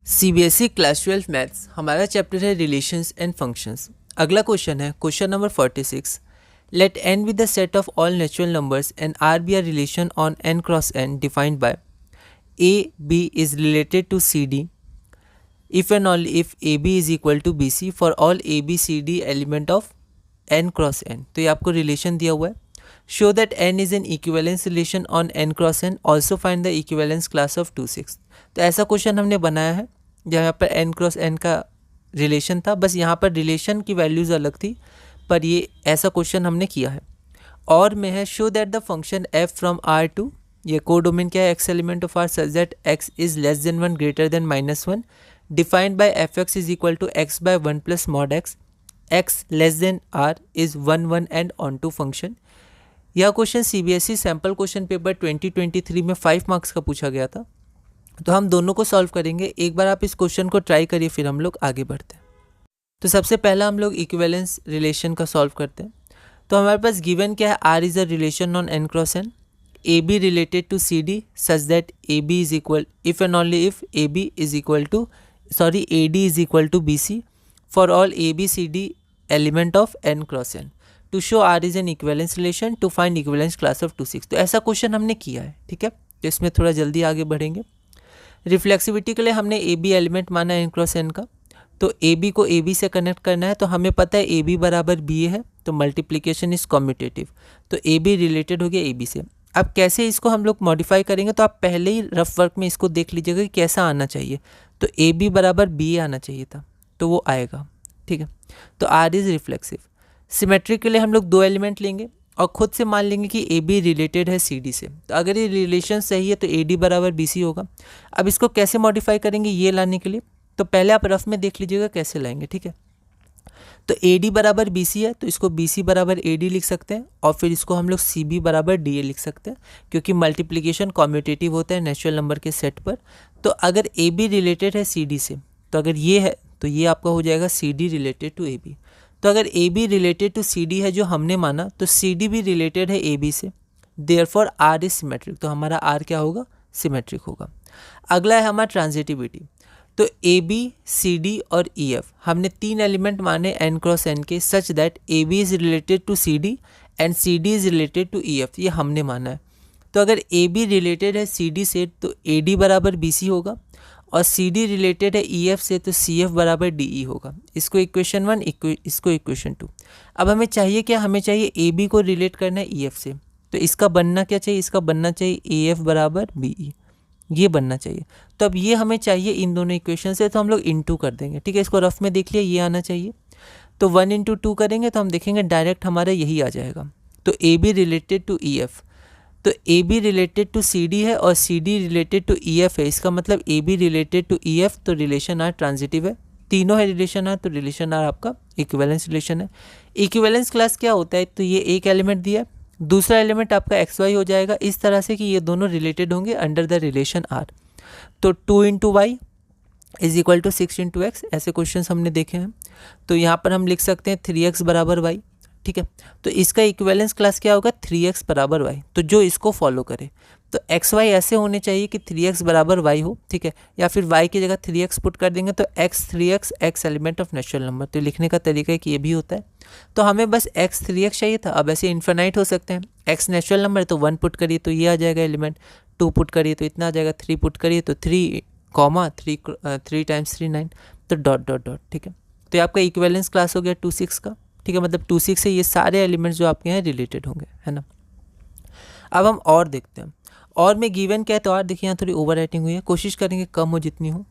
CBSE class 12 maths हमारा chapter है relations and functions. अगला क्वेश्चन है question number 46। Let N be the set of all natural numbers and R be a relation on N cross N defined by A B is related to C D if and only if A B is equal to B C for all A B C D element of N cross N. तो ये आपको relation दिया हुआ है। Show that N is an equivalence relation on N cross N, also find the equivalence class of 2/6। तो ऐसा question हमने बनाया है जहाँ पर एन क्रॉस एन का रिलेशन था, बस यहाँ पर रिलेशन की वैल्यूज़ अलग थी, पर ये ऐसा क्वेश्चन हमने किया है। और में है show that the function F from R to, ये कोडोमेन क्या है, X element of R such that X is less than 1 greater than -1 defined by F X is equal to X by 1 plus mod X, X less than R is 1 1 and onto function. यह question CBSE sample question paper 2023 में 5 marks का पूछा गया था। तो हम दोनों को सॉल्व करेंगे। एक बार आप इस क्वेश्चन को ट्राई करिए, फिर हम लोग आगे बढ़ते हैं। तो सबसे पहला हम लोग इक्विवेलेंस रिलेशन का सॉल्व करते हैं। तो हमारे पास गिवन क्या है, R is a relation on N cross N, A B related to C D such that A B is equal if and only if A B is equal to A D is equal to B C for all A B C D element of N cross N. To show R is an equivalence relation to find equivalence class of 2/6। तो ऐसा question हमने किया है, ठीक है। तो इसमें थोड़ा जल्दी आगे बढ़ेंगे। रिफ्लेक्सिविटी के लिए हमने ए बी एलिमेंट माना एन क्रॉस एन का, तो ए बी को ए बी से कनेक्ट करना है। तो हमें पता है ए बी बराबर बी है, तो मल्टीप्लिकेशन इज कॉम्यूटेटिव, तो ए बी रिलेटेड हो गया ए बी से। अब कैसे इसको हम लोग मॉडिफाई करेंगे, तो आप पहले ही रफ वर्क में इसको देख लीजिएगा कि कैसा आना चाहिए। तो ए बी बराबर बी आना चाहिए था, तो वो आएगा, ठीक है। तो आर इज रिफ्लेक्सिव। सिमेट्री के लिए हम लोग 2 एलिमेंट लेंगे और खुद से मान लेंगे कि ए बी रिलेटेड है सी डी से। तो अगर ये रिलेशन सही है तो ए डी बराबर बी सी होगा। अब इसको कैसे मॉडिफाई करेंगे ये लाने के लिए, तो पहले आप रफ में देख लीजिएगा कैसे लाएंगे, ठीक है। तो ए डी बराबर बी सी है, तो इसको बी सी बराबर ए डी लिख सकते हैं, और फिर इसको हम लोग सी बी बराबर डी ए लिख सकते हैं, क्योंकि मल्टीप्लिकेशन कॉम्यूटेटिव होता है नेचुरल नंबर के सेट पर। तो अगर ए बी रिलेटेड है सी डी से, तो अगर ये है तो ये आपका हो जाएगा C D related to A B. तो अगर A B related to C D है जो हमने माना, तो सी डी भी रिलेटेड है ए बी से, देयरफॉर आर इज सिमेट्रिक। तो हमारा आर क्या होगा, सिमेट्रिक होगा। अगला है हमारा ट्रांजिटिविटी। तो ए बी सी डी और ई एफ हमने 3 एलिमेंट माने एन क्रॉस एन के such that A B is related to C D and C D is related to E F, ये हमने माना है। तो अगर ए बी रिलेटेड है सी डी से, तो ए डी बराबर बी सी होगा, और सी डी रिलेटेड है ई एफ से, तो सी एफ बराबर डी ई होगा। इसको इक्वेशन 1, इसको इक्वेशन 2। अब हमें चाहिए क्या, हमें चाहिए ए बी को रिलेट करना है ई एफ से। तो इसका बनना क्या चाहिए, इसका बनना चाहिए ए एफ बराबर बी ई, ये बनना चाहिए। तो अब ये हमें चाहिए इन दोनों इक्वेशन से, तो हम लोग इनटू कर देंगे, ठीक है। इसको रफ में देख लिया, ये आना चाहिए। तो 1 × 2 करेंगे तो हम देखेंगे डायरेक्ट हमारा यही आ जाएगा। तो A B related to E F, तो A B related to C D है और C D related to E F है। इसका मतलब A B related to E F, तो रिलेशन आर ट्रांजिटिव है। तीनों है रिलेशन आर, तो रिलेशन आर आपका इक्विवेलेंस रिलेशन है। इक्विवेलेंस क्लास क्या होता है, तो ये एक एलिमेंट दिया है, दूसरा एलिमेंट आपका एक्स वाई हो जाएगा, इस तरह से कि ये दोनों रिलेटेड होंगे अंडर द रिलेशन आर। तो 2 × y is equal to 6 × x, ऐसे क्वेश्चन हमने देखे हैं। तो यहाँ पर हम लिख सकते हैं 3x बराबर y, ठीक है। तो इसका इक्विवेलेंस क्लास क्या होगा, 3x बराबर y। तो जो इसको फॉलो करे, तो एक्स वाई ऐसे होने चाहिए कि 3x बराबर y हो, ठीक है। या फिर y की जगह 3x पुट कर देंगे, तो x 3x x element of natural number. तो लिखने का तरीका है कि ये भी होता है। तो हमें बस x 3x चाहिए था। अब ऐसे इन्फिनाइट हो सकते हैं। x नेचुरल नंबर है तो 1 पुट करिए तो ये आ जाएगा एलिमेंट, 2 पुट करिए तो इतना आ जाएगा, 3 पुट करिए तो 3, 3 टाइम्स 3 9, तो डॉट डॉट डॉट, ठीक है। तो ये आपका इक्विवेलेंस क्लास हो गया 2/6 का, ठीक है। मतलब 2/6 से ये सारे एलिमेंट्स जो आपके हैं रिलेटेड होंगे, है ना। अब हम और देखते हैं। और में गिवन क्या है, तो और देखिए यहाँ थोड़ी ओवर राइटिंग हुई है, कोशिश करेंगे कम हो, जितनी हो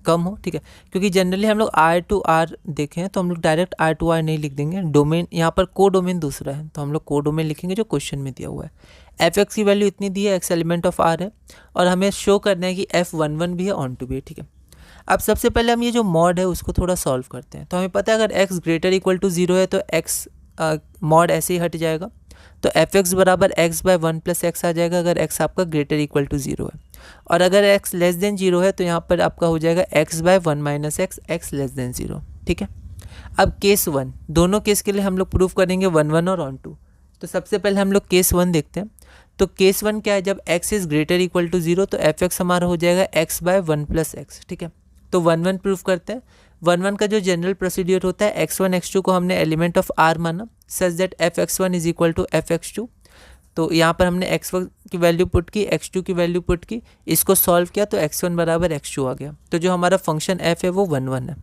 कम हो, ठीक है। क्योंकि जनरली हम लोग आर टू आर देखें हैं, तो हम लोग डायरेक्ट आर टू आर नहीं लिख देंगे। डोमेन यहाँ पर को डोमेन दूसरा है, तो हम लोग को डोमेन लिखेंगे जो क्वेश्चन में दिया हुआ है। एफ एक्स की वैल्यू इतनी दी है, एक्स एलिमेंट ऑफ आर है, और हमें शो करना है कि F11 भी है, ऑन टू भी है, ठीक है। अब सबसे पहले हम ये जो मॉड है उसको थोड़ा सॉल्व करते हैं। तो हमें पता है अगर x ग्रेटर इक्वल टू 0 है तो x मॉड ऐसे ही हट जाएगा, तो एफ एक्स बराबर एक्स बाय 1 + x आ जाएगा अगर x आपका ग्रेटर इक्वल टू 0 है। और अगर x लेस देन 0 है तो यहाँ पर आपका हो जाएगा x by 1 - x, x less than 0, ठीक है। अब केस 1, दोनों केस के लिए हम लोग प्रूफ करेंगे 1 1 और ऑन टू। तो सबसे पहले हम लोग केस 1 देखते हैं। तो केस 1 क्या है, जब x is greater equal to 0 तो एफ एक्स हमारा हो जाएगा x बाय 1 + x, ठीक है। तो 1 1 प्रूफ करते हैं। 1 1 का जो जनरल प्रोसीड्यूर होता है, x1 x2 को हमने एलिमेंट ऑफ R माना such that fx1 is equal to fx2। तो यहाँ पर हमने x1 की वैल्यू पुट की, x2 की वैल्यू पुट की, इसको सॉल्व किया तो x1 बराबर x2 आ गया। तो जो हमारा फंक्शन f है वो 1 1 है।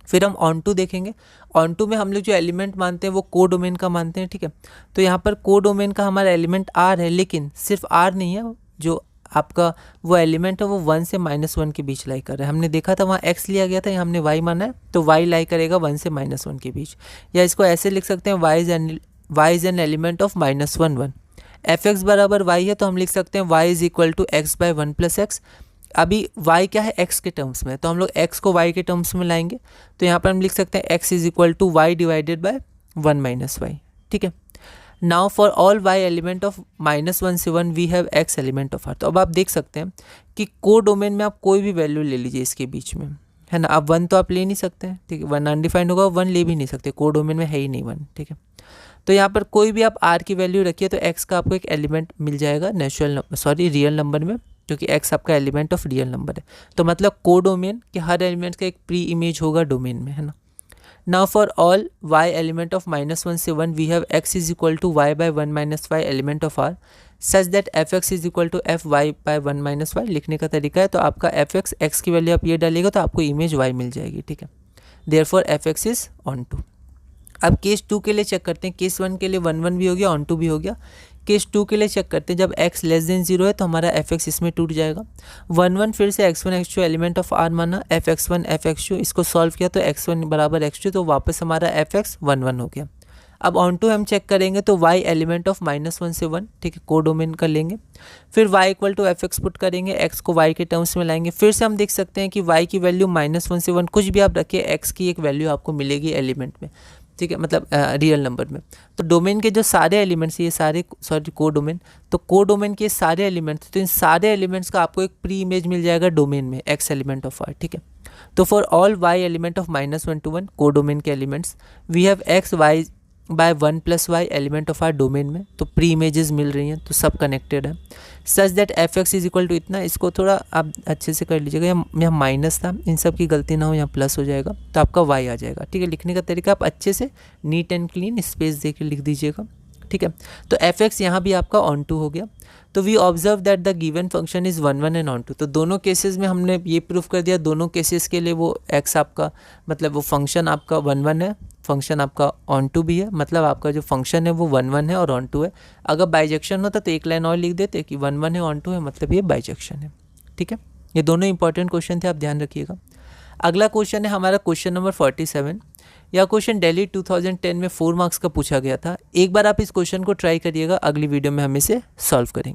फिर हम ऑन टू देखेंगे। ऑन टू में हम लोग जो एलिमेंट मानते हैं वो को डोमेन का मानते हैं, ठीक है। तो यहाँ पर को डोमेन का हमारा एलिमेंट R है, लेकिन सिर्फ R नहीं है, जो आपका वो एलिमेंट है वो 1 से -1 के बीच लाई कर रहा है। हमने देखा था वहाँ x लिया गया था, यहाँ हमने y माना है, तो y लाई करेगा 1 से -1 के बीच। या इसको ऐसे लिख सकते हैं y is an element of -1 1। fx बराबर y है, तो हम लिख सकते हैं y is equal to X by 1 plus X. अभी y क्या है, x के टर्म्स में, तो हम लोग x को y के टर्म्स में लाएंगे, तो यहाँ पर हम लिख सकते हैं x is equal to y divided by 1 minus Y, ठीक है। Now for all y element of -1 से 1 we have x element of R। तो अब आप देख सकते हैं कि को डोमेन में आप कोई भी वैल्यू ले लीजिए इसके बीच में, है ना। अब 1 तो आप ले नहीं सकते हैं, ठीक है, 1 अनडिफाइंड होगा, 1 ले भी नहीं सकते, को डोमेन में है ही नहीं 1, ठीक है। तो यहाँ पर कोई भी आप R की वैल्यू रखिए तो x का आपको एक एलिमेंट मिल जाएगा रियल नंबर में, क्योंकि x आपका एलिमेंट ऑफ रियल नंबर है। तो मतलब को डोमेन के हर एलिमेंट का एक प्री इमेज होगा डोमेन में, है ना। Now for all y element of -1 से 1 we have x is equal to y by 1 minus Y element of R such that fx is equal to f y by 1 minus Y. लिखने का तरीका है, तो आपका fx x की value आप ये डालिएगा तो आपको इमेज y मिल जाएगी, ठीक है। Therefore fx is onto. अब केस 2 के लिए चेक करते हैं। केस 1 के लिए 1 1 भी हो गया, ऑन टू भी हो गया। केस 2 के लिए चेक करते हैं, जब x लेस देन 0 है तो हमारा fx इसमें टूट जाएगा। 1 1 फिर से x1 x2 element of R माना, fx1 fx2, इसको सॉल्व किया तो x1 बराबर x2, तो वापस हमारा fx 1 1 हो गया। अब ऑन टू हम चेक करेंगे तो y एलिमेंट ऑफ -1 से 1, ठीक है, को डोमेन का लेंगे। फिर y equal to fx put करेंगे, x को y के टर्म्स में लाएंगे। फिर से हम देख सकते हैं कि y की वैल्यू -1 से 1, कुछ भी आप रखिए, x की एक वैल्यू आपको मिलेगी एलिमेंट में, ठीक है, मतलब रियल नंबर में। तो डोमेन के जो सारे एलिमेंट्स, ये सारे को डोमेन, तो को डोमेन के सारे एलिमेंट्स, तो इन सारे एलिमेंट्स का आपको एक प्री इमेज मिल जाएगा डोमेन में, x एलिमेंट ऑफ R, ठीक है। तो for all y element of -1 to 1 को डोमेन के elements we have x y by 1 plus Y element of R domain में, तो प्री इमेजेस मिल रही हैं, तो सब कनेक्टेड है। Such that F X is equal to इतना, इसको थोड़ा आप अच्छे से कर लीजिएगा, यहाँ माइनस था, इन सब की गलती ना हो, यहाँ प्लस हो जाएगा, तो आपका वाई आ जाएगा, ठीक है। लिखने का तरीका आप अच्छे से नीट एंड क्लीन स्पेस दे के लिख दीजिएगा, ठीक है। तो एफ एक्स यहाँ भी आपका ऑन टू हो गया। तो we observe that the given function is 1 1 and onto. तो दोनों केसेस में हमने ये प्रूफ कर दिया, दोनों केसेस के लिए वो एक्स आपका मतलब वो फंक्शन आपका 1 1 है, फंक्शन आपका ऑन टू भी है, मतलब आपका जो फंक्शन है वो 1 1 है और ऑन टू है। अगर बाइजेक्शन होता तो एक लाइन और लिख देते कि 1 1 है ऑन टू है, मतलब ये बाइजेक्शन है, ठीक है। ये दोनों इंपॉर्टेंट क्वेश्चन थे, आप ध्यान रखिएगा। अगला क्वेश्चन है हमारा क्वेश्चन नंबर 47। यह क्वेश्चन दिल्ली 2010 में 4 मार्क्स का पूछा गया था। एक बार आप इस क्वेश्चन को ट्राई करिएगा, अगली वीडियो में हम इसे सॉल्व करेंगे।